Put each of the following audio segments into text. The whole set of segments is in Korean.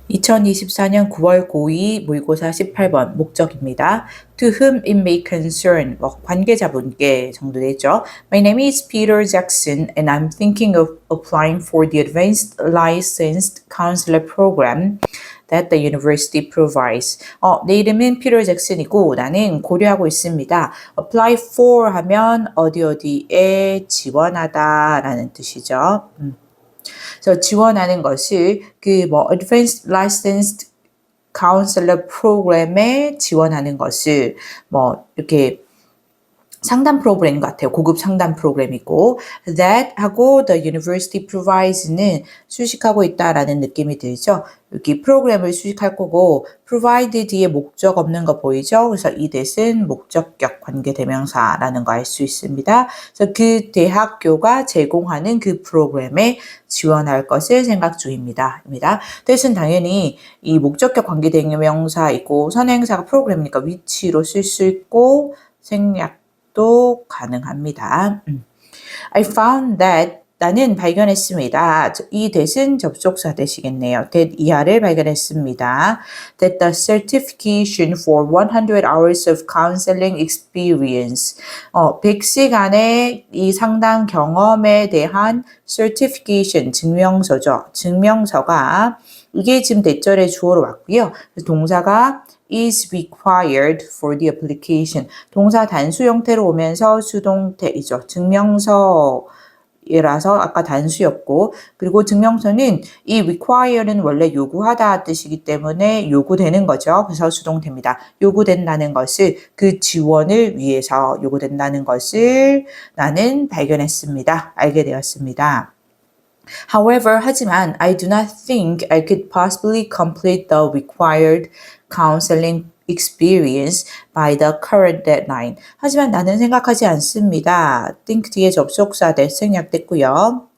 2024년 9월 고2 모의고사 18번 목적입니다. To whom it may concern, 관계자분께 정도 되죠. My name is Peter Jackson and I'm thinking of applying for the Advanced Licensed Counselor Program that the university provides. 내 이름은 피터 잭슨이고 나는 고려하고 있습니다. Apply for 하면 어디에 지원하다 라는 뜻이죠. 그래서 지원하는 것을 Advanced Licensed Counselor 프로그램에 지원하는 것을 이렇게 상담 프로그램 같아요. 고급 상담 프로그램이고 that 하고 the university provides는 수식하고 있다라는 느낌이 들죠. 여기 프로그램을 수식할 거고 provide 뒤에 목적 없는 거 보이죠? 그래서 이 that은 목적격 관계대명사라는 거 알 수 있습니다. 그래서 그 대학교가 제공하는 그 프로그램에 지원할 것을 생각 중입니다. that은 당연히 이 목적격 관계대명사이고 선행사가 프로그램이니까 위치로 쓸 수 있고 생략도 가능합니다. I found that 나는 발견했습니다. 이 that은 접속사 that이겠네요. that 이하를 발견했습니다. That the certification for 100 hours of counseling experience 100시간의 이 상담 경험에 대한 certification 증명서죠. 증명서가 이게 지금 대절의 주어로 왔고요. 동사가 is required for the application. 동사 단수 형태로 오면서 수동태이죠. 증명서라서 아까 단수였고 그리고 증명서는 이 require는 원래 요구하다 뜻이기 때문에 요구되는 거죠. 그래서 수동태입니다. 요구된다는 것을 그 지원을 위해서 요구된다는 것을 나는 발견했습니다. 알게 되었습니다. However, 하지만 I do not think I could possibly complete the required counseling experience by the current deadline. 하지만 나는 생각하지 않습니다. think 뒤에 접속사 that 생략됐고요.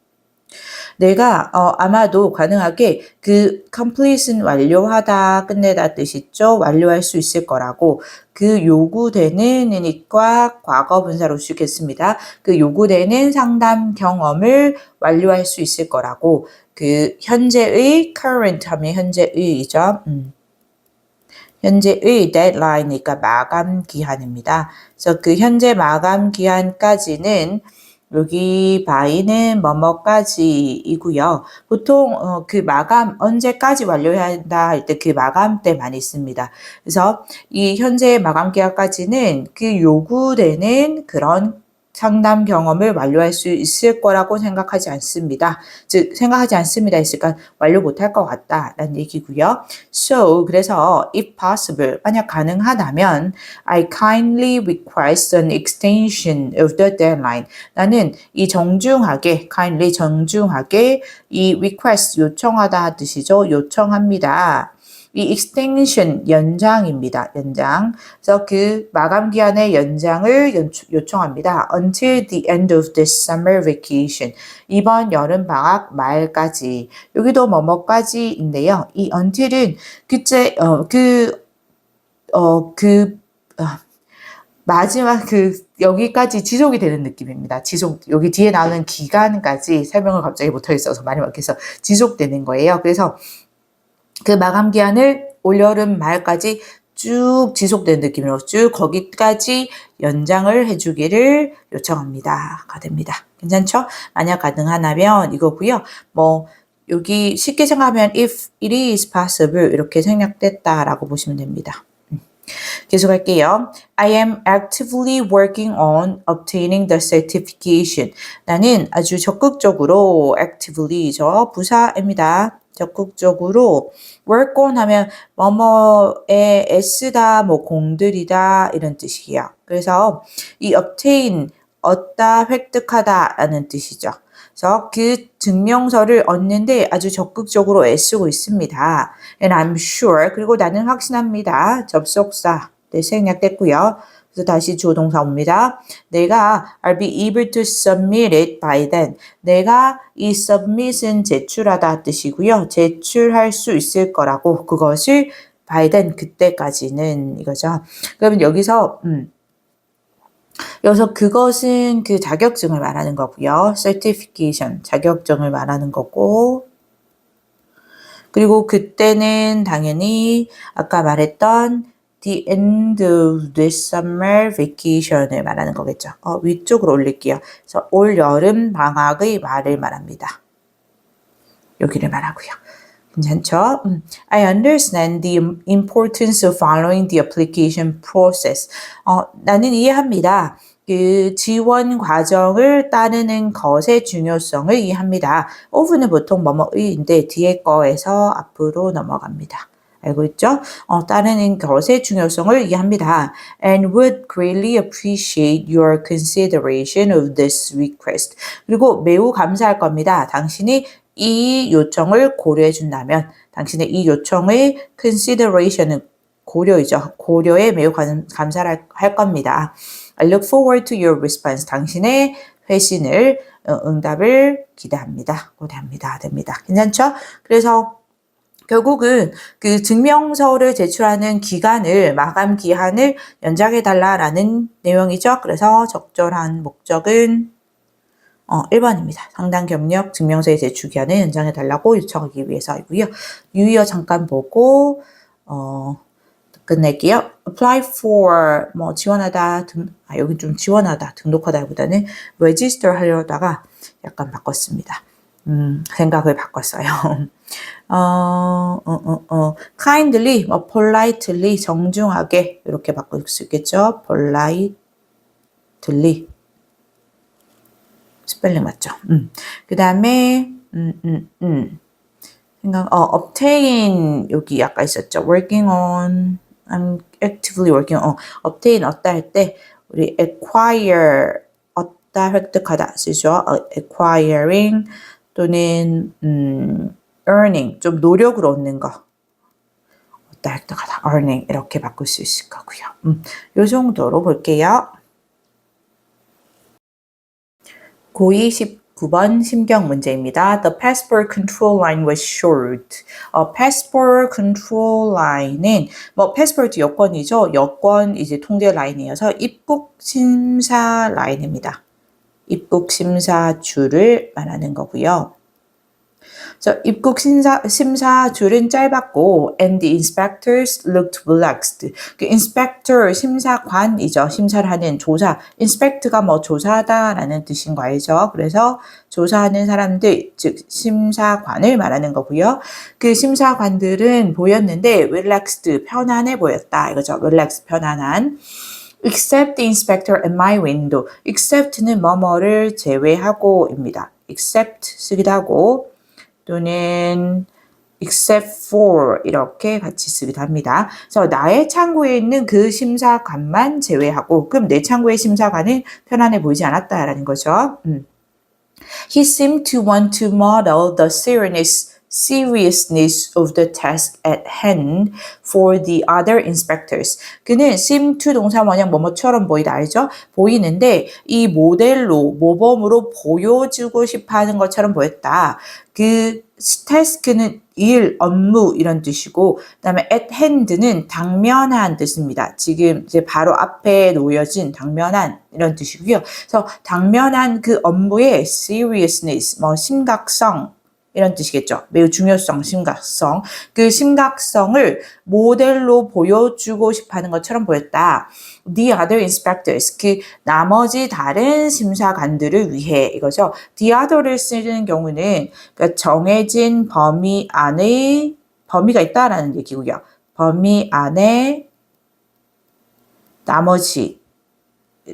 내가 아마도 가능하게 그 complete은 완료하다, 끝내다 뜻이죠. 완료할 수 있을 거라고 그 요구되는이니까 과거분사로 쓰겠습니다. 그 요구되는 상담 경험을 완료할 수 있을 거라고 그 현재의 current 하면 현재의이죠. 현재의 deadline이니까 마감 기한입니다. 그래서 그 현재 마감 기한까지는 여기 by는 뭐뭐까지이고요. 보통 그 마감 언제까지 완료해야 한다 할 때 그 마감 때 많이 씁니다. 그래서 이 현재 마감 기한까지는 그 요구되는 그런 상담 경험을 완료할 수 있을 거라고 생각하지 않습니다. 즉 생각하지 않습니다 했으니까 완료 못할 것 같다라는 얘기고요. So 그래서 if possible 만약 가능하다면 I kindly request an extension of the deadline. 나는 이 정중하게 kindly 정중하게 이 request 요청하다 뜻이죠. 요청합니다. 이 extension 연장입니다. 연장. 그래서 그 마감 기한의 연장을 요청합니다. Until the end of this summer vacation. 이번 여름 방학 말까지. 여기도 뭐뭐까지인데요. 이 until은 마지막 여기까지 지속이 되는 느낌입니다. 여기 뒤에 나오는 기간까지 설명을 갑자기 못하겠어서 말이 막혀서 지속되는 거예요. 그래서 그 마감 기한을 올여름 말까지 쭉 지속되는 느낌으로 쭉 거기까지 연장을 해주기를 요청합니다가 됩니다. 괜찮죠? 만약 가능하다면 이거고요. 여기 쉽게 생각하면 if it is possible 이렇게 생략됐다라고 보시면 됩니다. 계속할게요. I am actively working on obtaining the certification. 나는 아주 적극적으로 activelly죠. 부사입니다. 적극적으로 work on 하면 뭐뭐에 애쓰다, 공들이다 이런 뜻이에요. 그래서 이 obtain 얻다, 획득하다 라는 뜻이죠. 그래서 그 증명서를 얻는데 아주 적극적으로 애쓰고 있습니다. And I'm sure. 그리고 나는 확신합니다. 접속사. 네, 생략됐고요. 그래서 다시 주어동사 옵니다. 내가 I'll be able to submit it by then. 내가 이 submit은 제출하다 뜻이고요. 제출할 수 있을 거라고 그것을 by then 그때까지는 이거죠. 그러면 여기서 그것은 그 자격증을 말하는 거고요. certification 자격증을 말하는 거고 그리고 그때는 당연히 아까 말했던 the end of this summer vacation을 말하는 거겠죠. 위쪽으로 올릴게요. 그래서 올 여름 방학의 말을 말합니다. 여기를 말하고요. 괜찮죠? I understand the importance of following the application process. 나는 이해합니다. 그 지원 과정을 따르는 것의 중요성을 이해합니다. of는 보통 뭐뭐의인데 뒤에 거에서 앞으로 넘어갑니다. 알고 있죠? 따르는 것의 중요성을 이해합니다. And would greatly appreciate your consideration of this request. 그리고 매우 감사할 겁니다. 당신이 이 요청을 고려해 준다면 당신의 이 요청의 consideration은 고려이죠. 고려에 매우 감사를 할 겁니다. I look forward to your response. 당신의 회신을 응답을 기대합니다. 고대합니다. 됩니다. 괜찮죠? 그래서 결국은 그 증명서를 제출하는 기간을 마감 기한을 연장해 달라라는 내용이죠. 그래서 적절한 목적은 1번입니다. 상당 경력 증명서의 제출 기한을 연장해 달라고 요청하기 위해서이고요. 유의어 잠깐 보고 끝낼게요. apply for 지원하다 여기 좀 지원하다 등록하다보다는 register 하려다가 약간 바꿨습니다. 생각을 바꿨어요. kindly, politely, 정중하게 이렇게 바꿀 수 있겠죠. politely 스펠링 맞죠? 그 다음에 obtain 여기 아까 있었죠. working on, I'm actively working on. obtain 얻다 할 때 우리 acquire 얻다 획득하다 쓰죠. acquiring 또는 earning 좀 노력으로 얻는 거 얻다 획득하다 earning 이렇게 바꿀 수 있을 거고요. 이 정도로 볼게요. 고2 19번 심경 문제입니다. The passport control line was short. passport control line은 passport 여권이죠. 여권 이제 통제 라인이어서 입국 심사 라인입니다. 입국 심사 줄을 말하는 거고요. 그래서 입국 심사 줄은 짧았고 and the inspectors looked relaxed. 그 inspector 심사관이죠. 심사를 하는 조사. inspect가 조사하다라는 뜻인 거 알죠? 그래서 조사하는 사람들 즉 심사관을 말하는 거고요. 그 심사관들은 보였는데 relaxed 편안해 보였다 이거죠. relaxed 편안한. except the inspector at my window. except는 뭐뭐를 제외하고입니다. except 쓰기도 하고 또는 except for 이렇게 같이 쓰기도 합니다. 그래서 나의 창구에 있는 그 심사관만 제외하고 그럼 내 창구의 심사관은 편안해 보이지 않았다라는 거죠. He seemed to want to model the seriousness of the task at hand for the other inspectors. 그는 seem to 동사 원형 뭐뭐처럼 보이다 알죠? 보이는데 이 모델로 모범으로 보여주고 싶어하는 것처럼 보였다. 그 task는 일, 업무 이런 뜻이고 그다음에 at hand는 당면한 뜻입니다. 지금 이제 바로 앞에 놓여진 당면한 이런 뜻이고요. 그래서 당면한 그 업무의 seriousness, 심각성 이런 뜻이겠죠. 매우 중요성, 심각성. 그 심각성을 모델로 보여주고 싶어하는 것처럼 보였다. The other inspectors, 그 나머지 다른 심사관들을 위해 이거죠. The other를 쓰는 경우는 그러니까 정해진 범위 안에 범위가 있다라는 얘기고요. 범위 안에 나머지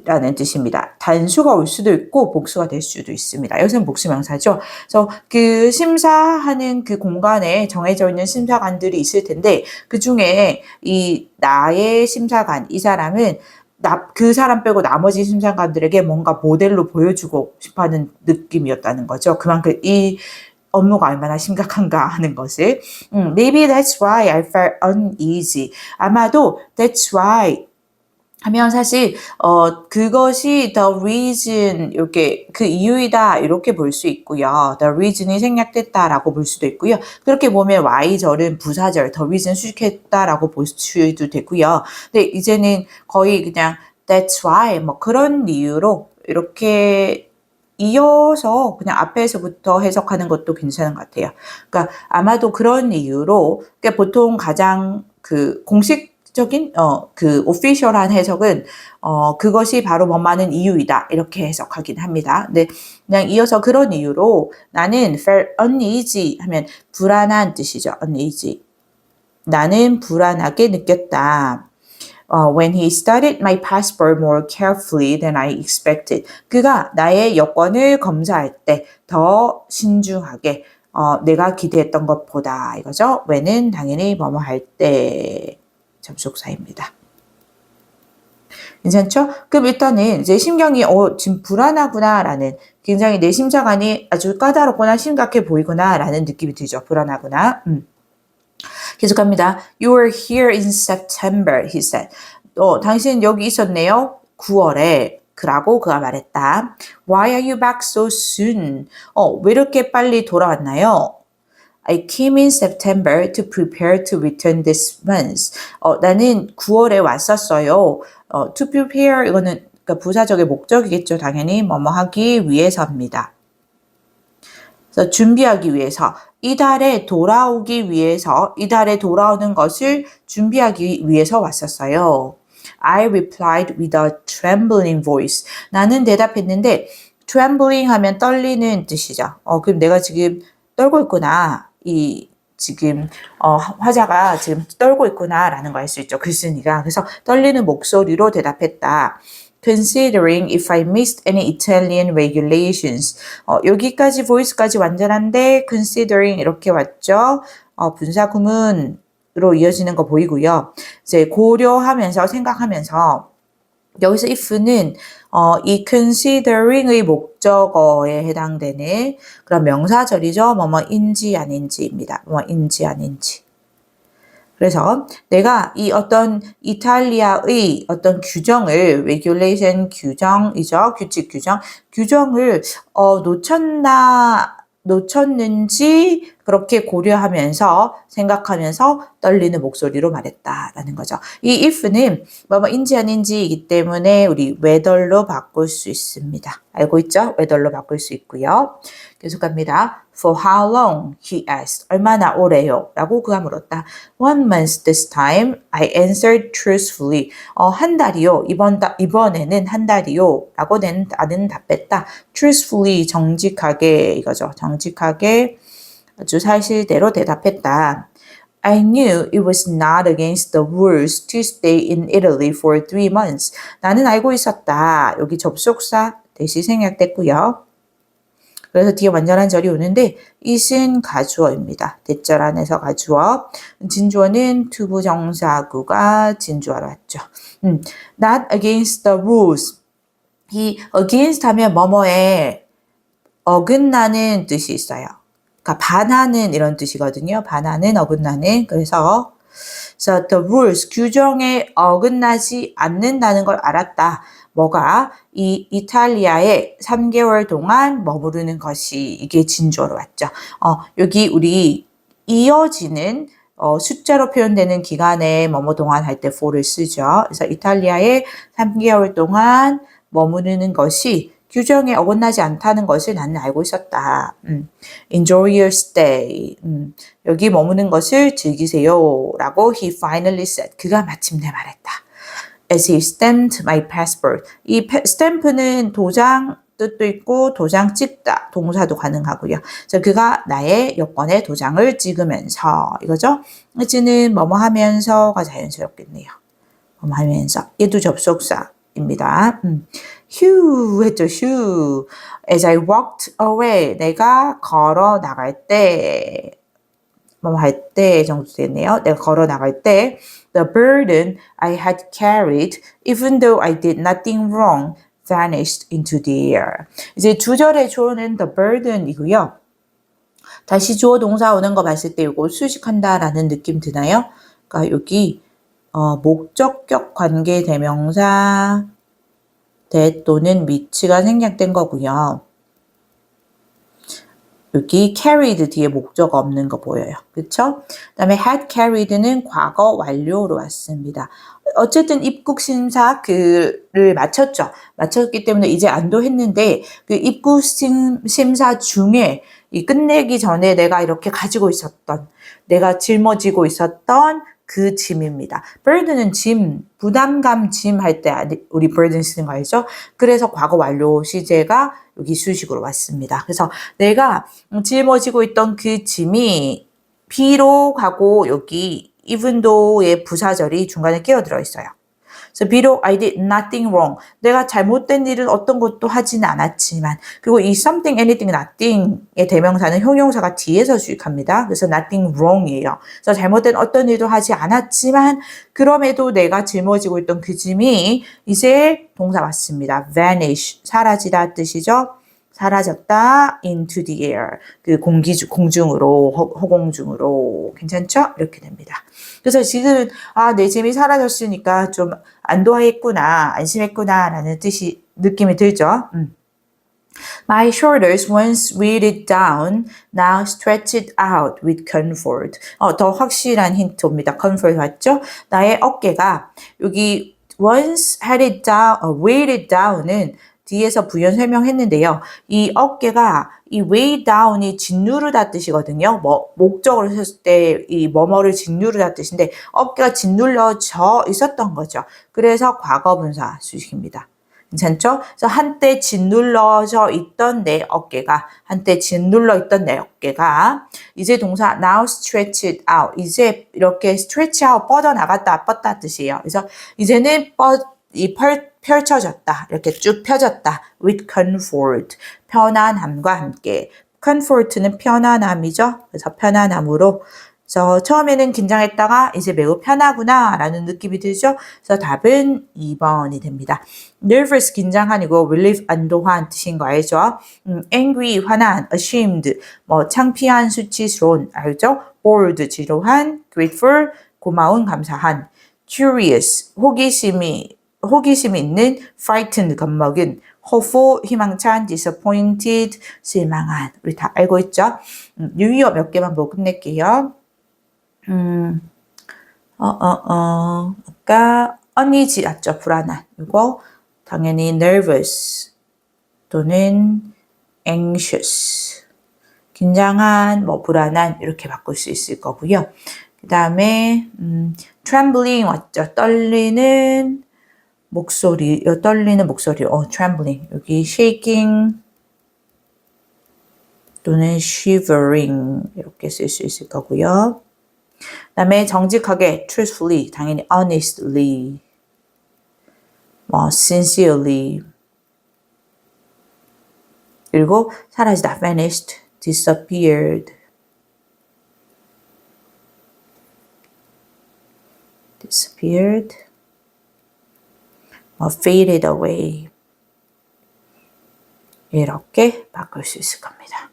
라는 뜻입니다. 단수가 올 수도 있고 복수가 될 수도 있습니다. 여기서는 복수명사죠. 그래서 그 심사하는 그 공간에 정해져 있는 심사관들이 있을 텐데 그 중에 이 나의 심사관, 이 사람은 그 사람 빼고 나머지 심사관들에게 뭔가 모델로 보여주고 싶어하는 느낌이었다는 거죠. 그만큼 이 업무가 얼마나 심각한가 하는 것을. Maybe that's why I felt uneasy. 아마도 that's why 하면 사실 그것이 the reason 이렇게 그 이유이다 이렇게 볼 수 있고요. the reason이 생략됐다라고 볼 수도 있고요. 그렇게 보면 y절은 부사절 the reason 수식했다라고 볼 수도 되고요. 근데 이제는 거의 그냥 that's why 그런 이유로 이렇게 이어서 그냥 앞에서부터 해석하는 것도 괜찮은 것 같아요. 그러니까 아마도 그런 이유로 그러니까 보통 가장 그 공식적인 그 오피셜한 해석은 그것이 바로 뭐뭐하는 이유이다 이렇게 해석하긴 합니다. 근데 그냥 이어서 그런 이유로 나는 felt uneasy 하면 불안한 뜻이죠. uneasy. 나는 불안하게 느꼈다. When he studied my passport more carefully than I expected. 그가 나의 여권을 검사할 때 더 신중하게 내가 기대했던 것보다 이거죠. when은 당연히 뭐뭐 할 때 접속사입니다. 괜찮죠? 그럼 일단은 이제 심경이 지금 불안하구나라는 굉장히 내 심장안이 아주 까다롭거나 심각해 보이구나라는 느낌이 들죠. 불안하구나. 계속합니다. You were here in September, he said. 당신 여기 있었네요. 9월에. 그라고 그가 말했다. Why are you back so soon? 왜 이렇게 빨리 돌아왔나요? I came in September to prepare to return this month. 나는 9월에 왔었어요. To prepare 이거는 그러니까 부사적의 목적이겠죠. 당연히 뭐뭐 하기 위해서입니다. 그래서 준비하기 위해서 이달에 돌아오기 위해서 이달에 돌아오는 것을 준비하기 위해서 왔었어요. I replied with a trembling voice. 나는 대답했는데 trembling 하면 떨리는 뜻이죠. 그럼 내가 지금 떨고 있구나. 지금 화자가 지금 떨고 있구나라는 걸 알 수 있죠. 글쓴이가. 그래서 떨리는 목소리로 대답했다. Considering if I missed any Italian regulations. 여기까지 voice까지 완전한데 considering 이렇게 왔죠. 분사 구문으로 이어지는 거 보이고요. 이제 고려하면서 생각하면서 여기서 if는 이 considering의 목적어에 해당되는 그런 명사절이죠. 뭐뭐인지 아닌지입니다. 뭐뭐인지 아닌지. 그래서 내가 이 어떤 이탈리아의 어떤 규정을 regulation 규정이죠. 규칙 규정을 놓쳤는지 그렇게 고려하면서 생각하면서 떨리는 목소리로 말했다라는 거죠. 이 if는 뭐뭐인지 아닌지이기 때문에 우리 whether로 바꿀 수 있습니다. 알고 있죠? whether로 바꿀 수 있고요. 계속합니다. For how long? He asked. 얼마나 오래요? 라고 그가 물었다. 1 month this time. I answered truthfully. 한 달이요. 이번에는 한 달이요. 라고 나는 답했다. Truthfully, 정직하게 이거죠. 정직하게 아주 사실대로 대답했다. I knew it was not against the rules to stay in Italy for 3 months. 나는 알고 있었다. 여기 접속사 대시 생략됐고요. 그래서 뒤에 완전한 절이 오는데 it은 가주어입니다. 대절 안에서 가주어. 진주어는 투부정사구가 진주어로 왔죠. Not against the rules. 이 against 하면 뭐뭐에 어긋나는 뜻이 있어요. 그러니까 반하는 이런 뜻이거든요. 반하는, 어긋나는. 그래서 the rules, 규정에 어긋나지 않는다는 걸 알았다. 뭐가? 이 이탈리아에 3개월 동안 머무르는 것이 이게 진주어로 왔죠. 여기 우리 이어지는 숫자로 표현되는 기간에 뭐뭐 동안 할 때 for를 쓰죠. 그래서 이탈리아에 3개월 동안 머무르는 것이 규정에 어긋나지 않다는 것을 나는 알고 있었다. Enjoy your stay. 여기 머무는 것을 즐기세요. 라고 he finally said. 그가 마침내 말했다. As he stamped my passport. 이 stamp는 도장 뜻도 있고 도장 찍다 동사도 가능하고요. 그래서 그가 나의 여권에 도장을 찍으면서 이거죠. 이제는 뭐뭐 하면서가 자연스럽겠네요. 뭐뭐 하면서 얘도 접속사입니다. 휴 했죠. 휴. As I walked away. 내가 걸어 나갈 때 뭐 할 때 정도 됐네요. 내가 걸어 나갈 때 the burden I had carried even though I did nothing wrong vanished into the air. 이제 주절의 주어는 the burden이고요. 다시 주어 동사 오는 거 봤을 때 이거 수식한다라는 느낌 드나요? 그러니까 여기 목적격 관계 대명사 대 또는 미치가 생략된 거고요. 여기 carried 뒤에 목적 없는 거 보여요. 그쵸? 그 다음에 had carried는 과거 완료로 왔습니다. 어쨌든 입국 심사 그를 마쳤죠. 마쳤기 때문에 이제 안도했는데 그 입국 심사 중에 이 끝내기 전에 내가 이렇게 가지고 있었던 내가 짊어지고 있었던 그 짐입니다. burden은 짐, 부담감 짐 할 때 우리 burden 쓰는 거 알죠? 그래서 과거 완료 시제가 여기 수식으로 왔습니다. 그래서 내가 짊어지고 있던 그 짐이 비록 하고 여기 even though의 부사절이 중간에 끼어들어 있어요. 그래서 비록 I did nothing wrong. 내가 잘못된 일은 어떤 것도 하지는 않았지만 그리고 이 something, anything, nothing의 대명사는 형용사가 뒤에서 수익합니다. 그래서 nothing wrong이에요. 그래서 잘못된 어떤 일도 하지 않았지만 그럼에도 내가 짊어지고 있던 그 짐이 이제 동사 왔습니다. vanish, 사라지다 뜻이죠. 사라졌다 into the air. 그 공중으로, 허공중으로. 괜찮죠? 이렇게 됩니다. 그래서 지금 내 짐이 사라졌으니까 좀 안도했구나, 안심했구나 라는 느낌이 들죠. My shoulders once weighted down, now stretched out with comfort. 더 확실한 힌트입니다. comfort 맞죠? 나의 어깨가 여기 once headed down, weighted down은 뒤에서 부연 설명했는데요. 이 어깨가 이 weigh down이 짓누르다 뜻이거든요. 목적으로 썼을 때 이 뭐뭐를 짓누르다 뜻인데 어깨가 짓눌러져 있었던 거죠. 그래서 과거분사 수식입니다. 괜찮죠? 그래서 한때 짓눌러져 있던 내 어깨가 이제 동사 now stretched out 이제 이렇게 stretch out 뻗어나갔다 뻗다 뜻이에요. 그래서 이제는 펼쳐졌다. 이렇게 쭉 펴졌다. with comfort. 편안함과 함께. comfort는 편안함이죠. 그래서 편안함으로. 그래서 처음에는 긴장했다가 이제 매우 편하구나 라는 느낌이 들죠. 그래서 답은 2번이 됩니다. nervous 긴장한이고 relief 안도한 뜻인 거 알죠? angry 화난, ashamed 창피한 수치스러운 알죠? bored 지루한, grateful 고마운 감사한, curious 호기심이 있는, frightened 겁먹은, hopeful 희망찬, disappointed 실망한. 우리 다 알고 있죠? 유의어 몇 개만 보고 끝낼게요. 아까 uneasy 맞죠? 불안한. 이거 당연히 nervous 또는 anxious. 긴장한, 불안한 이렇게 바꿀 수 있을 거고요. 그 다음에 trembling 맞죠? 떨리는 목소리, trembling. 여기 shaking 또는 shivering 이렇게 쓸 수 있을 거고요. 그 다음에 정직하게 truthfully, 당연히 honestly, sincerely. 그리고 사라지다 vanished, disappeared. faded away. 이렇게 바꿀 수 있을 겁니다.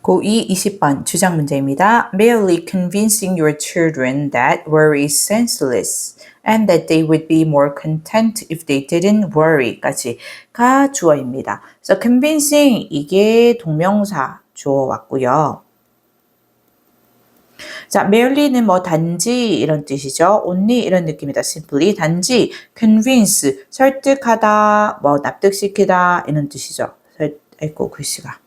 고2 20번 주장 문제입니다. Merely convincing your children that worry is senseless and that they would be more content if they didn't worry까지가 주어입니다. 그래서 convincing 이게 동명사 주어 왔고요. 자, merely는 단지 이런 뜻이죠. only 이런 느낌이다. simply 단지 convince 설득하다, 납득시키다 이런 뜻이죠. 아이고 글씨가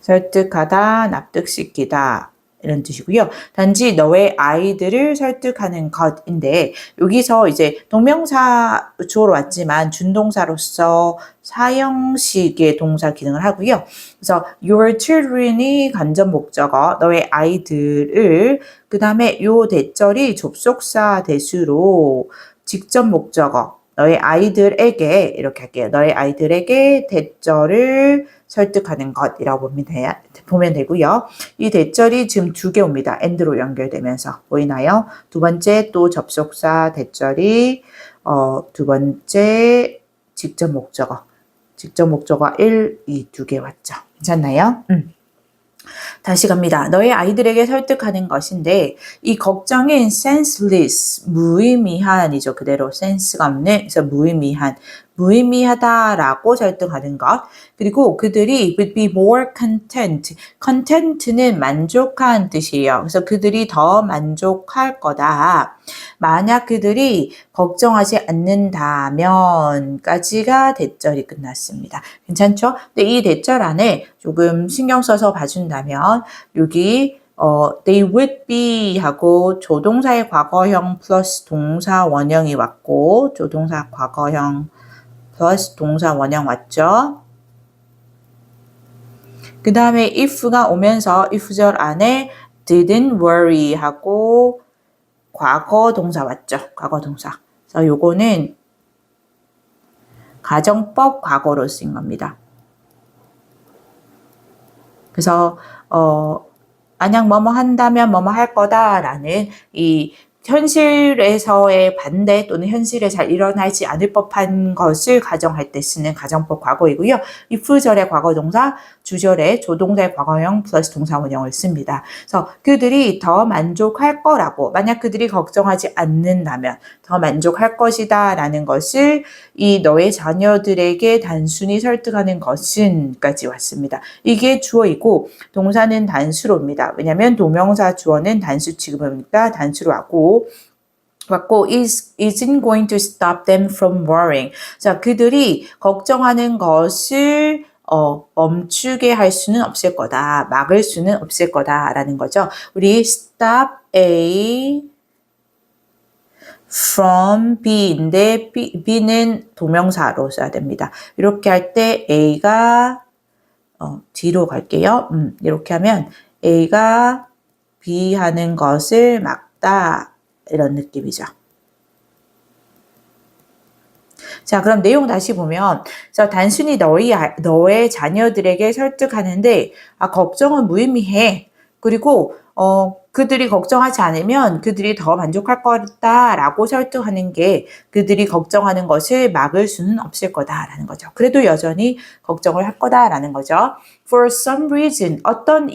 설득하다, 납득시키다 이런 뜻이고요. 단지 너의 아이들을 설득하는 것인데 여기서 이제 동명사 주어로 왔지만 준동사로서 사형식의 동사 기능을 하고요. 그래서 your children이 간접 목적어, 너의 아이들을 그 다음에 요 대절이 접속사 대수로 직접 목적어, 너의 아이들에게 이렇게 할게요. 너의 아이들에게 대절을 설득하는 것이라고 보면 되고요. 이 대절이 지금 2개 옵니다. and로 연결되면서 보이나요? 두 번째 또 접속사 대절이 두 번째 직접 목적어 1, 2, 2개 왔죠. 괜찮나요? 다시 갑니다. 너의 아이들에게 설득하는 것인데 이 걱정은 senseless, 무의미한이죠. 그대로 센스가 없는, 그래서 무의미한, 무의미하다라고 설득하는 것. 그리고 그들이 would be more content. content는 만족한 뜻이에요. 그래서 그들이 더 만족할 거다. 만약 그들이 걱정하지 않는다면까지가 대절이 끝났습니다. 괜찮죠? 근데 이 대절 안에 조금 신경 써서 봐준다면 여기 they would be 하고 조동사의 과거형 플러스 동사 원형이 왔고 조동사 과거형 플러스 동사 원형 왔죠? 그 다음에 if가 오면서 if절 안에 didn't worry 하고 과거 동사 왔죠? 과거 동사. 그래서 요거는 가정법 과거로 쓰인 겁니다. 그래서 만약 뭐뭐 한다면 뭐뭐 할 거다라는 이 현실에서의 반대 또는 현실에 잘 일어나지 않을 법한 것을 가정할 때 쓰는 가정법 과거이고요. if절의 과거 동사, 주절의 조동사의 과거형 플러스 동사 원형을 씁니다. 그래서 그들이 더 만족할 거라고 만약 그들이 걱정하지 않는다면 더 만족할 것이다 라는 것을 이 너의 자녀들에게 단순히 설득하는 것은까지 왔습니다. 이게 주어이고 동사는 단수로입니다. 왜냐하면 동명사 주어는 단수 취급이니까 단수로 왔고 isn't going to stop them from worrying. 자, 그들이 걱정하는 것을 멈추게 할 수는 없을 거다. 막을 수는 없을 거다라는 거죠. 우리 stop A from B인데 B는 동명사로 써야 됩니다. 이렇게 할 때 A가 뒤로 갈게요. 이렇게 하면 A가 B 하는 것을 막다 이런 느낌이죠. 자, 그럼 내용 다시 보면 단순히 너의 자녀들에게 설득하는데 걱정은 무의미해. 그리고 그들이 걱정하지 않으면 그들이 더 만족할 거다라고 설득하는 게 그들이 걱정하는 것을 막을 수는 없을 거다라는 거죠. 그래도 여전히 걱정을 할 거다라는 거죠. For some reason, 어떤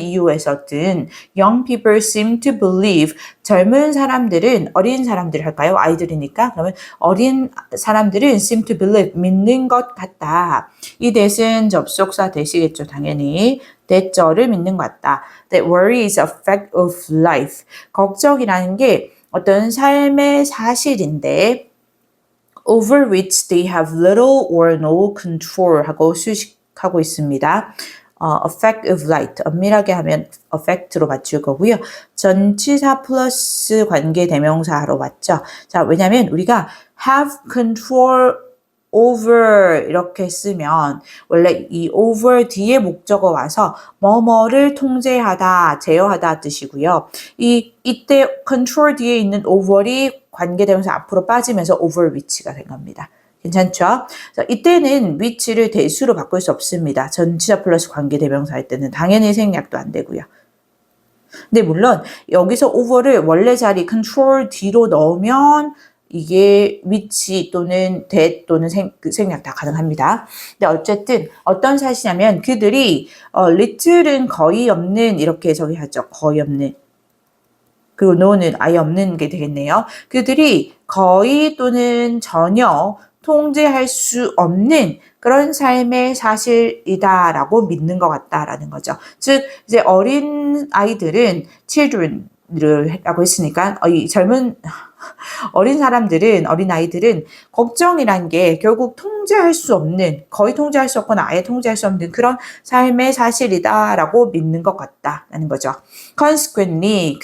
이유에서든 young people seem to believe 젊은 사람들은 어린 사람들 할까요? 아이들이니까 그러면 어린 사람들은 seem to believe 믿는 것 같다. 이 that은 접속사 that이겠죠. 당연히 that절을 믿는 것 같다. That worry is a fact of life. 걱정이라는 게 어떤 삶의 사실인데 over which they have little or no control 하고 수식하고 있습니다. effect of light, 엄밀하게 하면 effect로 맞출 거고요. 전치사 플러스 관계 대명사로 맞죠. 자, 왜냐면 우리가 have control over 이렇게 쓰면 원래 이 over 뒤에 목적어 와서 뭐뭐를 통제하다, 제어하다 뜻이고요. 이때 control 뒤에 있는 over이 관계대명사 앞으로 빠지면서 over which가 된 겁니다. 괜찮죠? 이때는 which를 대수로 바꿀 수 없습니다. 전치사 플러스 관계대명사 할 때는 당연히 생략도 안 되고요. 근데 물론 여기서 over를 원래 자리 control 뒤로 넣으면 이게 which 또는 that 또는 생략 다 가능합니다. 근데 어쨌든 어떤 사실이냐면 그들이 little은 거의 없는 이렇게 저기 하죠. 거의 없는. 그리고 no는 아예 없는 게 되겠네요. 그들이 거의 또는 전혀 통제할 수 없는 그런 삶의 사실이다라고 믿는 것 같다라는 거죠. 즉 이제 어린 아이들은 children을 라고 했으니까 이 젊은 어린 아이들은 걱정이란 게 결국 통제할 수 없는, 거의 통제할 수 없거나 아예 통제할 수 없는 그런 삶의 사실이다라고 믿는 것 같다라는 거죠. Consequently,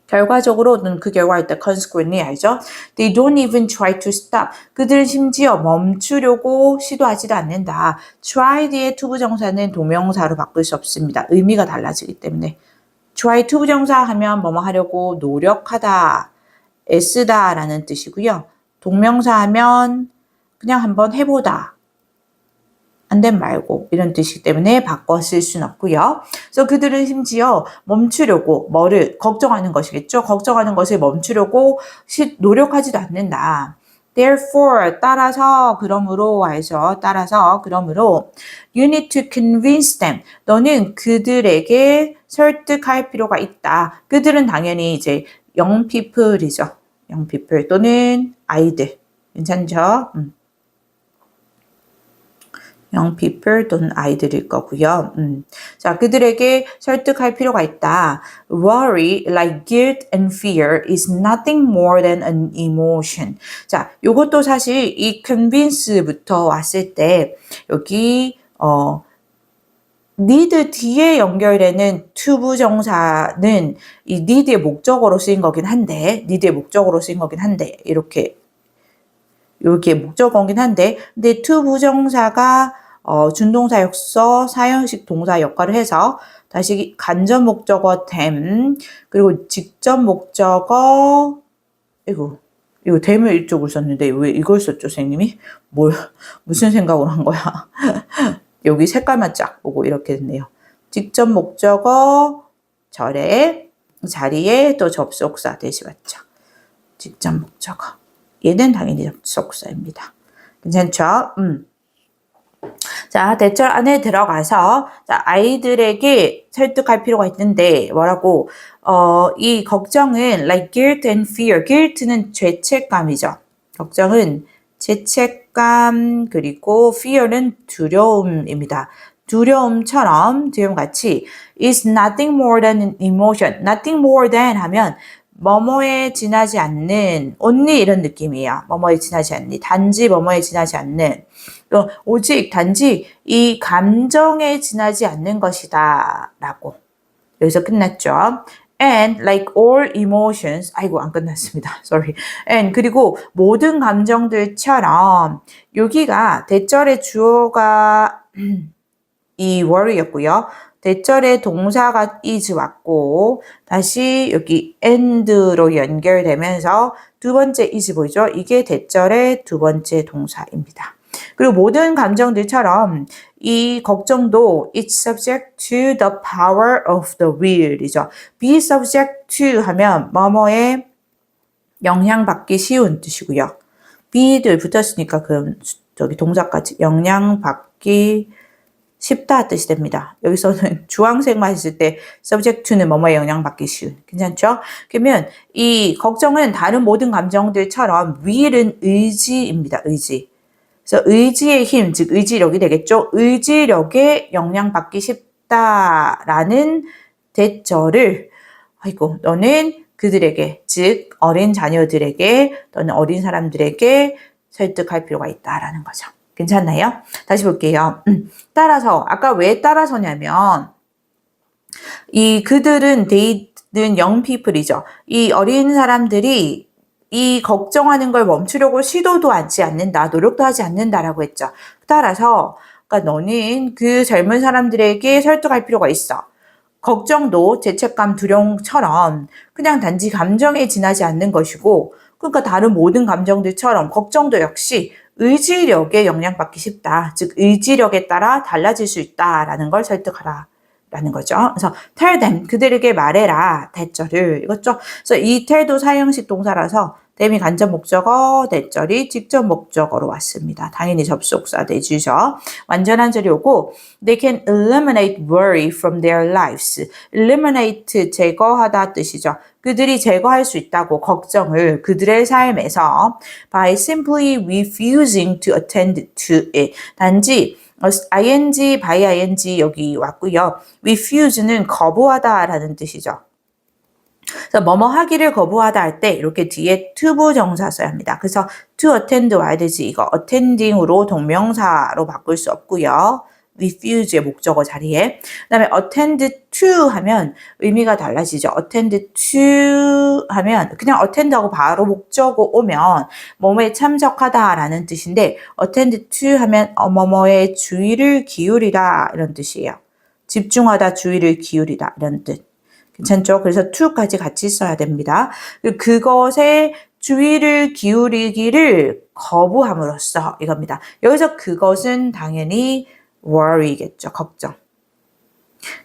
결과적으로는 그 결과일 때 consequently 알죠? They don't even try to stop. 그들은 심지어 멈추려고 시도하지도 않는다. try 뒤에 투부정사는 동명사로 바꿀 수 없습니다. 의미가 달라지기 때문에. try 투부정사 하면 뭐뭐 하려고 노력하다, 애쓰다 라는 뜻이고요. 동명사 하면 그냥 한번 해보다. 안 된 말고 이런 뜻이기 때문에 바꿔 쓸 수는 없고요. 그래서 그들은 심지어 멈추려고 뭐를 걱정하는 것이겠죠. 걱정하는 것을 멈추려고 노력하지도 않는다. Therefore, 그러므로 you need to convince them. 너는 그들에게 설득할 필요가 있다. 그들은 당연히 이제 young people이죠. young people 또는 아이들. 괜찮죠? young people 또는 아이들일 거고요. 자, 그들에게 설득할 필요가 있다. Worry, like guilt and fear, is nothing more than an emotion. 자, 요것도 사실 이 convince부터 왔을 때 여기 need 뒤에 연결되는 to 부정사는 이 need의 목적어로 쓰인 거긴 한데, need의 목적어로 쓰인 거긴 한데, 이렇게 목적어긴 한데, 근데 to 부정사가 준동사역서 사형식 동사 역할을 해서 다시 간접 목적어 them 그리고 직접 목적어 이거 them을 이쪽을 썼는데 왜 이걸 썼죠, 선생님이? 무슨 생각으로 한 거야? 여기 색깔만 쫙 보고 이렇게 됐네요. 직접 목적어 자리에 또 접속사 대시 왔죠. 직접 목적어. 얘는 당연히 접속사입니다. 괜찮죠? 자, 대절 안에 들어가서 자, 아이들에게 설득할 필요가 있는데 뭐라고? 이 걱정은 like guilt and fear. guilt는 죄책감이죠. 걱정은 죄책감 그리고 fear는 두려움입니다. 두려움처럼 같이 is nothing more than an emotion. nothing more than 하면 뭐뭐에 지나지 않는 only 이런 느낌이에요. 뭐뭐에 지나지 않는 단지 뭐뭐에 지나지 않는 오직 단지 이 감정에 지나지 않는 것이다 라고 여기서 끝났죠. And like all emotions 아이고 안 끝났습니다. sorry. And 그리고 모든 감정들처럼 여기가 대절의 주어가 이 worry였고요. 대절의 동사가 is 왔고 다시 여기 and로 연결되면서 두 번째 is 보이죠? 이게 대절의 두 번째 동사입니다. 그리고 모든 감정들처럼 이 걱정도 it's subject to the power of the will이죠. be subject to 하면 뭐뭐에 영향받기 쉬운 뜻이고요. be를 붙었으니까 그럼 저기 동사까지 영향받기 쉽다 뜻이 됩니다. 여기서는 주황색만 했을 때 subject to는 뭐뭐에 영향받기 쉬운. 괜찮죠? 그러면 이 걱정은 다른 모든 감정들처럼 will은 의지입니다. 의지. 그래서 의지의 힘, 즉 의지력이 되겠죠. 의지력에 영향받기 쉽다라는 대절을 너는 그들에게, 즉 어린 자녀들에게 또는 어린 사람들에게 설득할 필요가 있다라는 거죠. 괜찮나요? 다시 볼게요. 따라서 아까 왜 따라서냐면 이 그들은 they는 young people이죠. 이 어린 사람들이 이 걱정하는 걸 멈추려고 시도도 하지 않는다. 노력도 하지 않는다라고 했죠. 따라서 그러니까 너는 그 젊은 사람들에게 설득할 필요가 있어. 걱정도 죄책감, 두려움처럼 그냥 단지 감정에 지나지 않는 것이고 그러니까 다른 모든 감정들처럼 걱정도 역시 의지력에 영향받기 쉽다. 즉 의지력에 따라 달라질 수 있다라는 걸 설득하라. 라는 거죠. 그래서 tell them, 그들에게 말해라. 대절을 이거죠. 그래서 이 tell도 사형식 동사라서 them이 간접 목적어, 대절이 직접 목적어로 왔습니다. 당연히 접속사 대주죠. 완전한 절이 오고 they can eliminate worry from their lives. eliminate 제거하다 뜻이죠. 그들이 제거할 수 있다고 걱정을 그들의 삶에서 by simply refusing to attend to it. 단지 ing, by ing 여기 왔고요. refuse는 거부하다라는 뜻이죠. 그래서 뭐뭐 하기를 거부하다 할 때 이렇게 뒤에 to 부정사 써야 합니다. 그래서 to attend 와야 되지. 이거 attending으로 동명사로 바꿀 수 없고요. refuse의 목적어 자리에. 그다음에 attend to 하면 의미가 달라지죠. attend to 하면 그냥 attend하고 바로 목적어 오면 뭐뭐에 참석하다라는 뜻인데 attend to 하면 뭐뭐에 주의를 기울이다 이런 뜻이에요. 집중하다, 주의를 기울이다 이런 뜻. 괜찮죠? 그래서 to까지 같이 써야 됩니다. 그것에 주의를 기울이기를 거부함으로써 이겁니다. 여기서 그것은 당연히 worry겠죠. 걱정.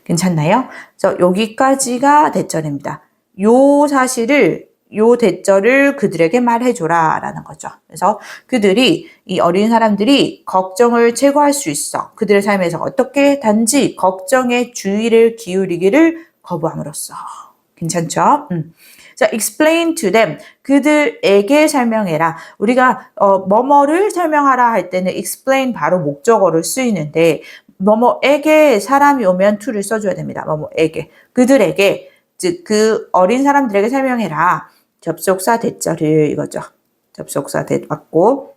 괜찮나요? 그래서 여기까지가 대절입니다. 요 사실을 요 대절을 그들에게 말해줘라 라는 거죠. 그래서 그들이 이 어린 사람들이 걱정을 제거할 수 있어. 그들의 삶에서 어떻게 단지 걱정에 주의를 기울이기를 거부함으로써. 괜찮죠? 자, explain to them. 그들에게 설명해라. 우리가 뭐뭐를 설명하라 할 때는 explain 바로 목적어를 쓰이는데 뭐뭐에게 사람이 오면 to를 써줘야 됩니다. 뭐뭐에게. 그들에게, 즉 그 어린 사람들에게 설명해라. 접속사 대절을 이거죠. 접속사 대 맞고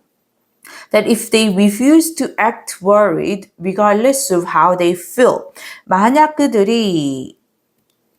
that if they refuse to act worried regardless of how they feel. 만약 그들이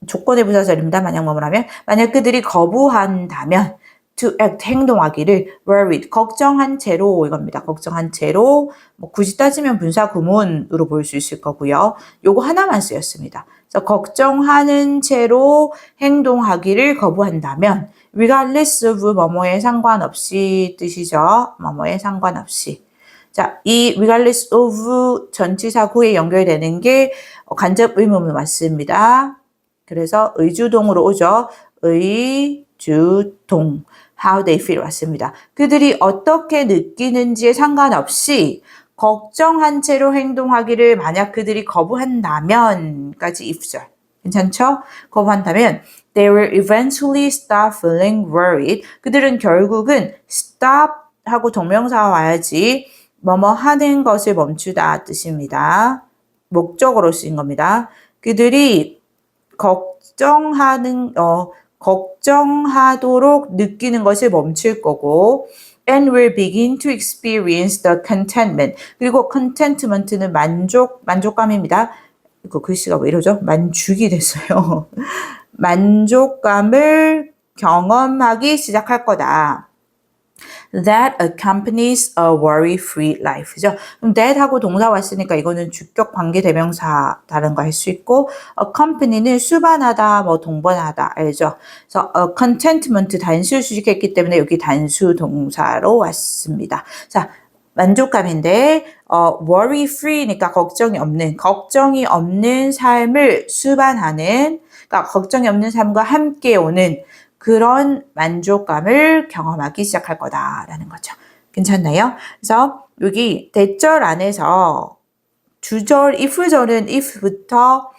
조건의 부사절입니다. 만약 뭐뭐라면 만약 그들이 거부한다면 to act 행동하기를 worried 걱정한 채로 이겁니다. 걱정한 채로 뭐 굳이 따지면 분사 구문으로 볼 수 있을 거고요. 요거 하나만 쓰였습니다. 그래서 걱정하는 채로 행동하기를 거부한다면 regardless of 뭐뭐에 상관없이 뜻이죠. 뭐뭐에 상관없이. 자, 이 regardless of 전치사 구에 연결되는 게 간접 의문문 맞습니다. 그래서 의주동으로 오죠. 의주동. How they feel 왔습니다. 그들이 어떻게 느끼는지에 상관없이 걱정한 채로 행동하기를 만약 그들이 거부한다면까지 if절. 괜찮죠? 거부한다면 they will eventually stop feeling worried. 그들은 결국은 stop 하고 동명사가 와야지 뭐뭐 하는 것을 멈추다 뜻입니다. 목적으로 쓰인 겁니다. 그들이 걱정하도록 느끼는 것을 멈출 거고 and will begin to experience the contentment. 그리고 contentment는 만족감입니다. 이거 글씨가 왜 이러죠? 만죽이 됐어요. 만족감을 경험하기 시작할 거다. That accompanies a worry-free life. 그죠? 그럼 that 하고 동사 왔으니까 이거는 주격 관계 대명사 다른 거 할 수 있고 accompany는 수반하다, 뭐 동반하다 알죠? 그래서 contentment 단수 수식했기 때문에 여기 단수 동사로 왔습니다. 자, 만족감인데 worry-free니까 걱정이 없는 삶을 수반하는 그러니까 걱정이 없는 삶과 함께 오는 그런 만족감을 경험하기 시작할 거다라는 거죠. 괜찮나요? 그래서 여기 대절 안에서 주절, if절은 if부터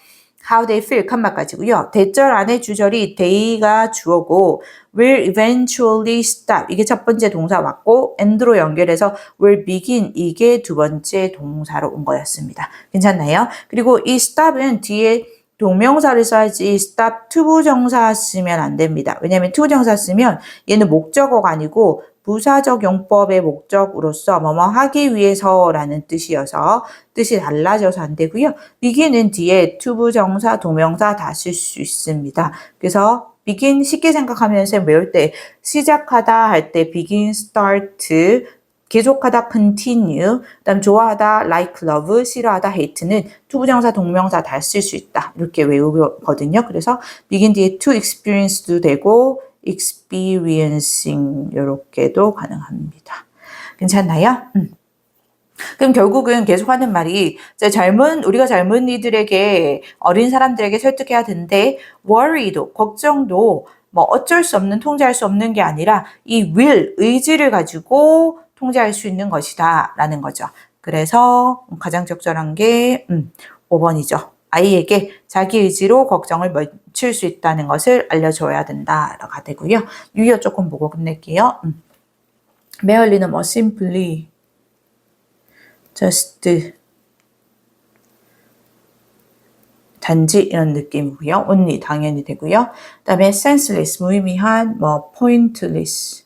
how they feel 칸마까지고요. 대절 안에 주절이 they가 주어고 will eventually stop 이게 첫 번째 동사 왔고 and로 연결해서 will begin 이게 두 번째 동사로 온 거였습니다. 괜찮나요? 그리고 이 stop은 뒤에 동명사를 써야지 stop 투부정사 쓰면 안 됩니다. 왜냐하면 투부정사 쓰면 얘는 목적어가 아니고 부사적 용법의 목적으로서 뭐뭐 하기 위해서라는 뜻이어서 뜻이 달라져서 안 되고요. begin은 뒤에 투부정사, 동명사 다 쓸 수 있습니다. 그래서 begin 쉽게 생각하면서 외울 때 시작하다 할 때 begin, start 계속하다 continue, 그다음 좋아하다 like love, 싫어하다 hate는 투부정사, 동명사 다 쓸 수 있다. 이렇게 외우거든요. 그래서 begin 뒤에 to experience도 되고 experiencing 이렇게도 가능합니다. 괜찮나요? 그럼 결국은 계속하는 말이 우리가 젊은이들에게 어린 사람들에게 설득해야 되는데 worry도 걱정도 뭐 어쩔 수 없는 통제할 수 없는 게 아니라 이 will 의지를 가지고 통제할 수 있는 것이다 라는 거죠. 그래서 가장 적절한 게 5번이죠. 아이에게 자기 의지로 걱정을 멈출 수 있다는 것을 알려줘야 된다라가 되고요. 유의어 조금 보고 끝낼게요. merely는 뭐 simply, just, 단지 이런 느낌이고요. only 당연히 되고요. 그 다음에 senseless 무의미한, 뭐 pointless,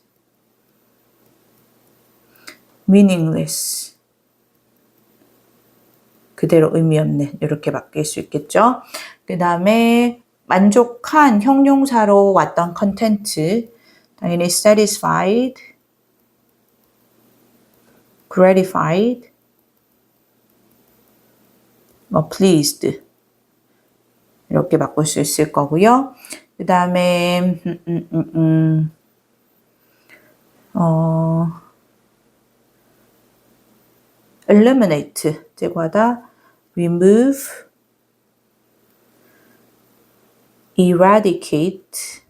meaningless 그대로 의미 없는 이렇게 바뀔 수 있겠죠. 그 다음에 만족한 형용사로 왔던 content 당연히 satisfied, gratified, 뭐 pleased 이렇게 바꿀 수 있을 거고요. 그 다음에 eliminate 제거하다, remove, eradicate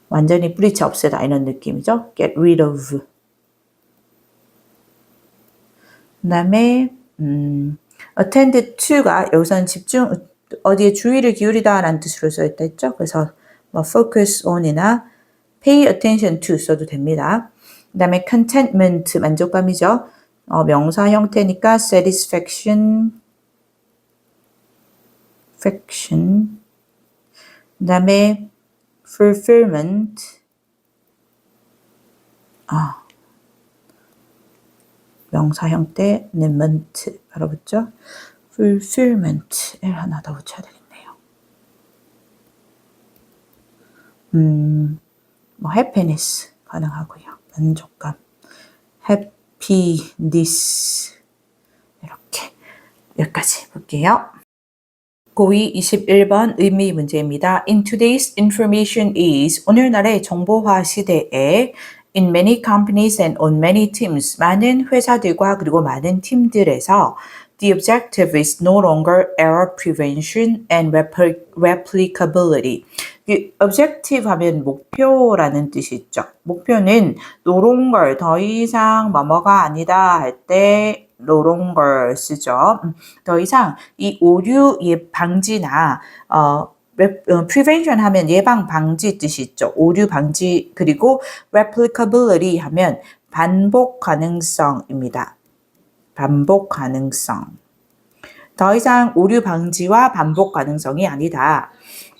완전히 뿌리쳐 없애다 이런 느낌이죠. get rid of. 그 다음에 attend to가 여기서는 어디에 주의를 기울이다 라는 뜻으로 써있다 했죠. 그래서 뭐 focus on이나 pay attention to 써도 됩니다. 그 다음에 contentment, 만족감이죠. 명사 형태니까 satisfaction, faction. 그 다음에 fulfillment, 명사 형태 ment 바로 붙죠. fulfillment 를 하나 더 붙여야 되겠네요. 뭐 happiness 가능하고요. 만족감, happiness 이렇게 여기까지 볼게요. 고2 21번 의미 문제입니다. In today's information age, 오늘날의 정보화 시대에 in many companies and on many teams, 많은 회사들과 그리고 많은 팀들에서 the objective is no longer error prevention and replicability. 그 objective 하면 목표라는 뜻이 있죠. 목표는 no longer, 더 이상 뭐뭐가 아니다 할 때 no longer 쓰죠. 더 이상 이 오류 방지나 prevention 하면 예방 방지 뜻이 있죠. 오류 방지. 그리고 replicability 하면 반복 가능성입니다. 반복 가능성. 더 이상 오류 방지와 반복 가능성이 아니다.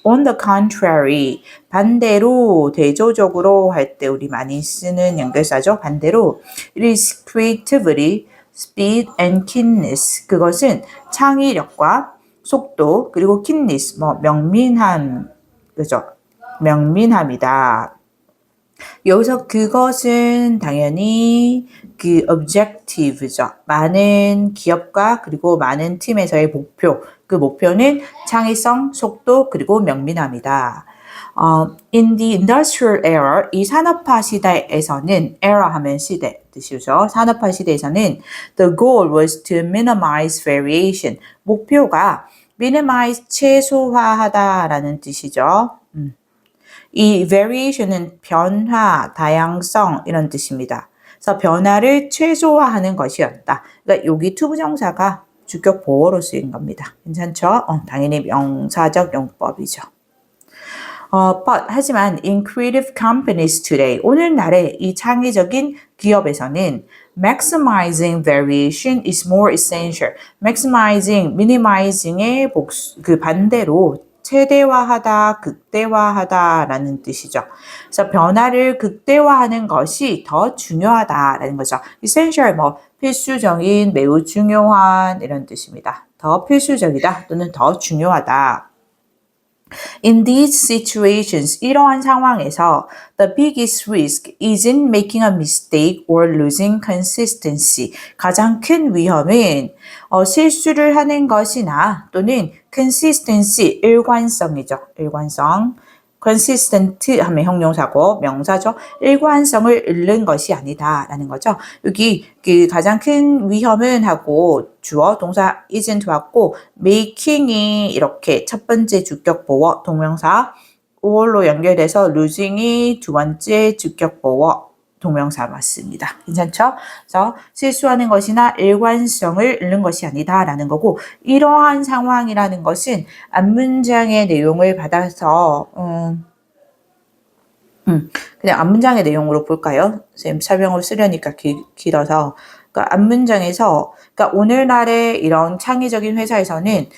On the contrary, 반대로, 대조적으로 할 때 우리 많이 쓰는 연결사죠. 반대로, it is creativity, speed and keenness. 그것은 창의력과 속도, 그리고 keenness, 명민함, 그죠? 명민함이다. 여기서 그것은 당연히 그 objective죠. 많은 기업과 그리고 많은 팀에서의 목표. 그 목표는 창의성, 속도, 그리고 명민함이다. In the industrial era, 이 산업화 시대에서는, era 하면 시대 뜻이죠. 산업화 시대에서는 the goal was to minimize variation. 목표가 minimize, 최소화하다라는 뜻이죠. 이 variation은 변화, 다양성 이런 뜻입니다. 그래서 변화를 최소화하는 것이었다. 그러니까 여기 투부정사가 주격 보어로 쓰인 겁니다. 괜찮죠? 당연히 명사적 용법이죠. But 하지만 in creative companies today, 오늘날의 이 창의적인 기업에서는 maximizing variation is more essential. maximizing, minimizing의 그 반대로 최대화하다, 극대화하다라는 뜻이죠. 그래서 변화를 극대화하는 것이 더 중요하다라는 거죠. essential 필수적인, 매우 중요한 이런 뜻입니다. 더 필수적이다 또는 더 중요하다. In these situations, 이러한 상황에서 the biggest risk isn't making a mistake or losing consistency. 가장 큰 위험은 실수를 하는 것이나 또는 consistency, 일관성이죠. 일관성. consistent 하면 형용사고 명사죠. 일관성을 잃는 것이 아니다라는 거죠. 여기 그 가장 큰 위험은 하고 주어 동사 isn't 왔고 making이 이렇게 첫 번째 주격 보어 동명사 or로 연결돼서 losing이 두 번째 주격 보어 동명사 맞습니다. 괜찮죠? 그래서 실수하는 것이나 일관성을 잃는 것이 아니다라는 거고 이러한 상황이라는 것은 앞문장의 내용을 받아서 그냥 앞문장의 내용으로 볼까요? 선생님 설명을 쓰려니까 길어서 그러니까 앞문장에서 그러니까 오늘날의 이런 창의적인 회사에서는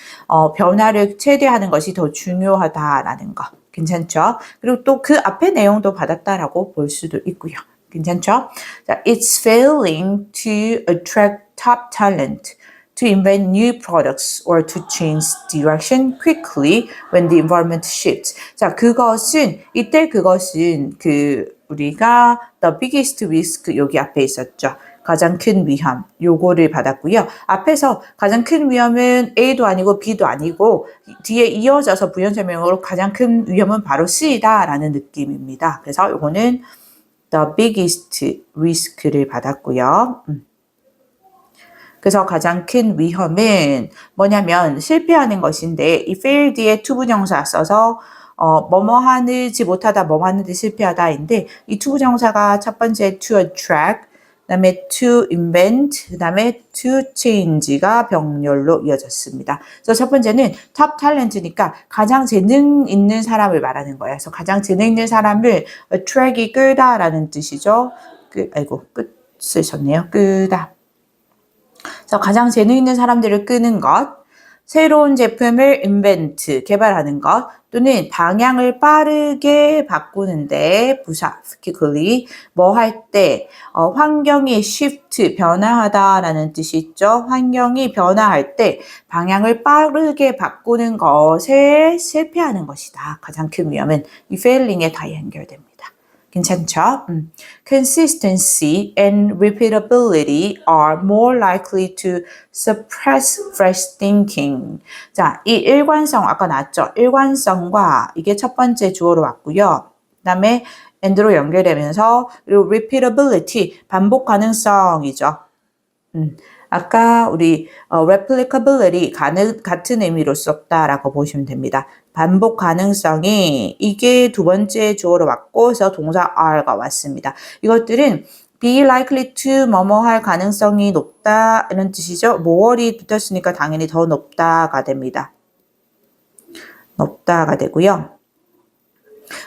변화를 최대화하는 것이 더 중요하다라는 거. 괜찮죠? 그리고 또 그 앞에 내용도 받았다라고 볼 수도 있고요. 괜찮죠? 자, it's failing to attract top talent, to invent new products, or to change direction quickly when the environment shifts. 자, 이때 그것은 우리가 the biggest risk 여기 앞에 있었죠. 가장 큰 위험, 요거를 받았고요. 앞에서 가장 큰 위험은 A도 아니고 B도 아니고 뒤에 이어져서 부연 설명으로 가장 큰 위험은 바로 C다라는 느낌입니다. 그래서 요거는 the biggest risk를 받았고요. 그래서 가장 큰 위험은 뭐냐면 실패하는 것인데 이 fail 뒤에 투부정사 써서 뭐뭐 하지 못하다, 뭐뭐 하는데 실패하다인데 이 투부정사가 첫 번째 to attract, 그다음에 to invent, 그다음에 to change가 병렬로 이어졌습니다. 그래서 첫 번째는 top talent니까 가장 재능 있는 사람을 말하는 거예요. 그래서 가장 재능 있는 사람을 attract이 끌다라는 뜻이죠. 끝 쓰셨네요. 끄다. 그래서 가장 재능 있는 사람들을 끄는 것, 새로운 제품을 invent, 개발하는 것, 또는 방향을 빠르게 바꾸는데 부사, quickly, 뭐 할 때, 환경이 shift, 변화하다라는 뜻이 있죠. 환경이 변화할 때 방향을 빠르게 바꾸는 것에 실패하는 것이다. 가장 큰 위험은 이 failing에 다 연결됩니다. 괜찮죠? Consistency and repeatability are more likely to suppress fresh thinking. 자, 이 일관성 아까 나왔죠? 일관성과 이게 첫 번째 주어로 왔고요. 그다음에 and로 연결되면서 그리고 repeatability 반복 가능성이죠. 아까 우리 replicability 같은 의미로 썼다라고 보시면 됩니다. 반복 가능성이 이게 두 번째 주어로 왔고 그래서 동사 are가 왔습니다. 이것들은 be likely to 뭐뭐 할 가능성이 높다 이런 뜻이죠. more이 붙었으니까 당연히 더 높다가 됩니다. 높다가 되고요.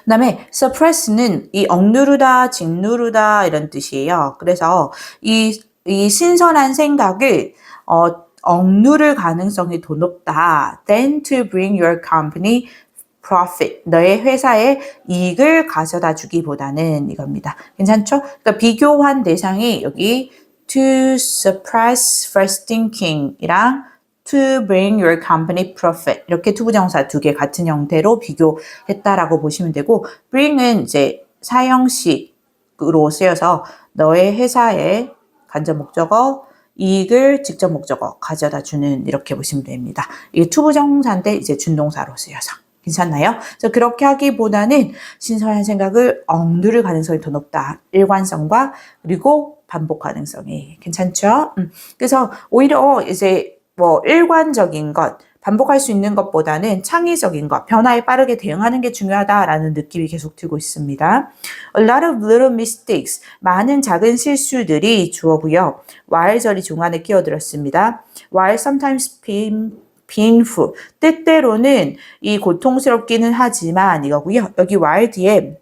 그 다음에 suppress는 이 억누르다, 짓누르다 이런 뜻이에요. 그래서 이 신선한 생각을 억누를 가능성이 더 높다. than to bring your company profit. 너의 회사에 이익을 가져다 주기보다는 이겁니다. 괜찮죠? 그러니까 비교한 대상이 여기 to suppress fresh thinking이랑 to bring your company profit 이렇게 투부정사 두 개 같은 형태로 비교했다라고 보시면 되고 bring은 이제 사형식으로 쓰여서 너의 회사에 간접 목적어, 이익을 직접 목적어 가져다 주는 이렇게 보시면 됩니다. 이게 투부정사인데 이제 준동사로 쓰여서 괜찮나요? 그래서 그렇게 하기보다는 신선한 생각을 억누를 가능성이 더 높다. 일관성과 그리고 반복 가능성이 괜찮죠? 그래서 오히려 이제 뭐 일관적인 것, 반복할 수 있는 것보다는 창의적인 것, 변화에 빠르게 대응하는 게 중요하다라는 느낌이 계속 들고 있습니다. A lot of little mistakes, 많은 작은 실수들이 주어고요. while절이 중간에 끼어들었습니다. while sometimes painful, 때때로는 이 고통스럽기는 하지만 이거고요. 여기 while 뒤에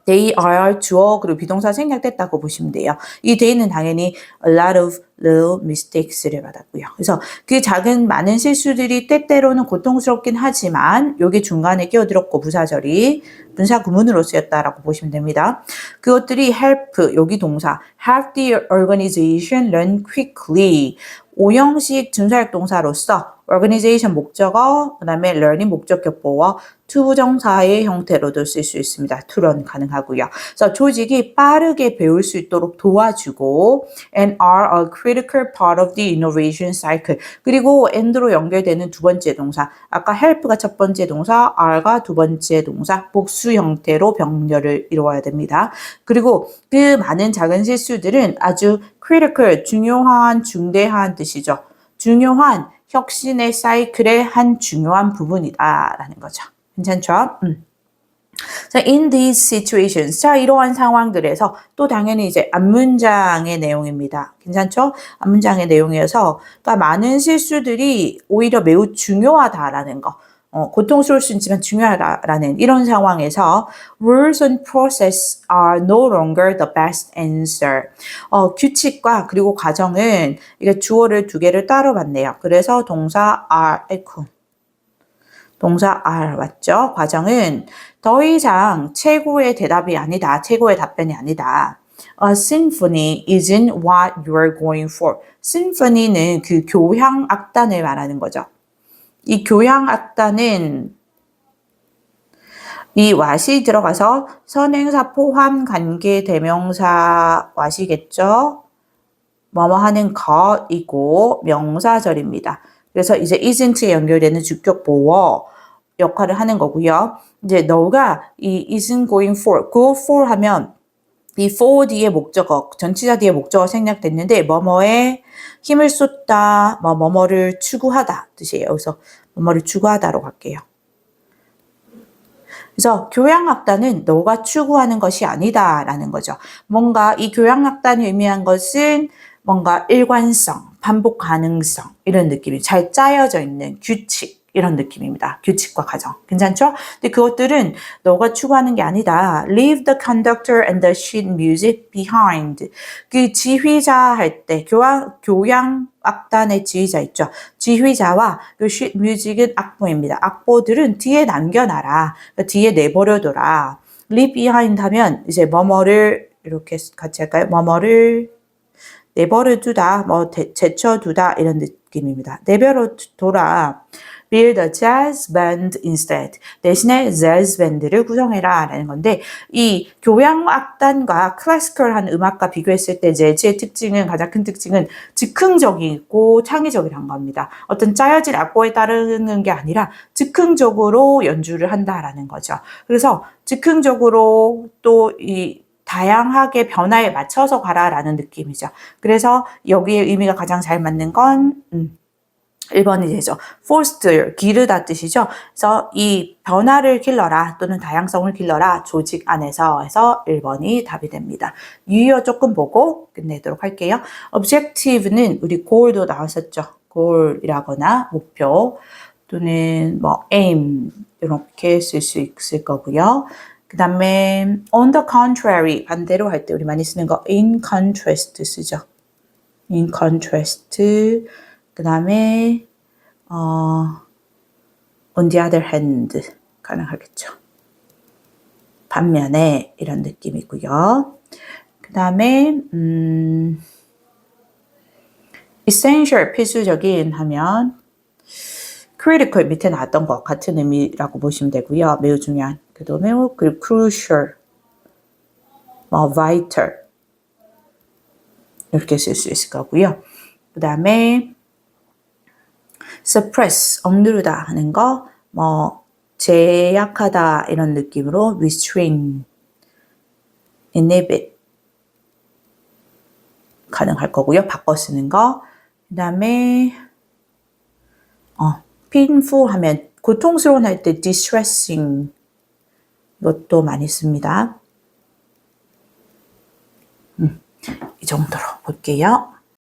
they are 주어 그리고 비동사 생략됐다고 보시면 돼요. 이 they는 당연히 a lot of little mistakes를 받았고요. 그래서 그 작은 많은 실수들이 때때로는 고통스럽긴 하지만 여기 중간에 끼어들었고 부사절이 분사 구문으로 쓰였다라고 보시면 됩니다. 그것들이 help 여기 동사 help the organization learn quickly 5형식 준사역 동사로서 organization 목적어, 그 다음에 learning 목적격 보어, 투부정사의 형태로도 쓸 수 있습니다. to learn 가능하고요. 그래서 조직이 빠르게 배울 수 있도록 도와주고 and are a critical part of the innovation cycle. 그리고 and로 연결되는 두 번째 동사, 아까 help가 첫 번째 동사, are가 두 번째 동사, 복수 형태로 병렬을 이루어야 됩니다. 그리고 그 많은 작은 실수들은 아주 critical, 중요한, 중대한 뜻이죠. 중요한 혁신의 사이클의 한 중요한 부분이다라는 거죠. 괜찮죠? 자, in these situations. 자, 이러한 상황들에서 또 당연히 이제 앞문장의 내용입니다. 괜찮죠? 앞문장의 내용이어서, 그러니까 많은 실수들이 오히려 매우 중요하다라는 거. 고통스러울 수 있지만 중요하다라는 이런 상황에서 rules and process are no longer the best answer. 규칙과 그리고 과정은 이게 주어를 두 개를 따로 봤네요. 그래서 동사 are 맞죠? 과정은 더 이상 최고의 대답이 아니다. 최고의 답변이 아니다. A symphony isn't what you're going for. symphony는 그 교향 악단을 말하는 거죠. 이 교향 악단은 이 what이 들어가서 선행사 포함 관계 대명사 what이겠죠. 뭐뭐 하는 것이고 명사절입니다. 그래서 이제 isn't에 연결되는 주격 보어 역할을 하는 거고요. 이제 너가 이 isn't going for, go for 하면 이 for 뒤에 목적어, 전치사 뒤에 목적어 생략됐는데 뭐뭐에 힘을 쏟다, 뭐뭐를 추구하다 뜻이에요. 그래서 뭐뭐를 추구하다로 갈게요. 그래서 교양학다는 너가 추구하는 것이 아니다 라는 거죠. 뭔가 이 교양학단이 의미한 것은 뭔가 일관성, 반복 가능성 이런 느낌이 잘 짜여져 있는 규칙 이런 느낌입니다. 규칙과 과정. 괜찮죠? 근데 그것들은 너가 추구하는 게 아니다. Leave the conductor and the sheet music behind. 그 지휘자 할 때 교양 악단의 지휘자 있죠. 지휘자와 그 sheet music은 악보입니다. 악보들은 뒤에 남겨놔라. 그러니까 뒤에 내버려둬라. Leave behind 하면 이제 뭐뭐를 이렇게 같이 할까요? 뭐뭐를 내버려두다, 제쳐두다 이런 느낌입니다. 내버려둬라. Build a jazz band instead. 대신에 jazz band를 구성해라 라는 건데 이 교향악단과 클래시컬한 음악과 비교했을 때 재즈의 특징은 가장 큰 특징은 즉흥적이고 창의적이라는 겁니다. 어떤 짜여진 악보에 따르는 게 아니라 즉흥적으로 연주를 한다라는 거죠. 그래서 즉흥적으로 또 이 다양하게 변화에 맞춰서 가라라는 느낌이죠. 그래서 여기에 의미가 가장 잘 맞는 건 1번이 되죠. foster, 기르다 뜻이죠. 그래서 이 변화를 길러라 또는 다양성을 길러라 조직 안에서 해서 1번이 답이 됩니다. 유의어 조금 보고 끝내도록 할게요. objective는 우리 goal도 나왔었죠. goal이라거나 목표 또는 뭐 aim 이렇게 쓸 수 있을 거고요. 그 다음에 on the contrary 반대로 할 때 우리 많이 쓰는 거 in contrast 쓰죠. in contrast 그 다음에 on the other hand 가능하겠죠. 반면에 이런 느낌이고요. 그 다음에 essential 필수적인 하면 critical 밑에 나왔던 것 같은 의미라고 보시면 되고요. 매우 중요한 그 다음에 그리고 crucial vital 이렇게 쓸 수 있을 거고요. 그 다음에 suppress, 억누르다 하는 거, 제약하다 이런 느낌으로 restrain, inhibit 가능할 거고요. 바꿔 쓰는 거. 그 다음에 painful 하면 고통스러운 할 때 distressing 이것도 많이 씁니다. 이 정도로 볼게요.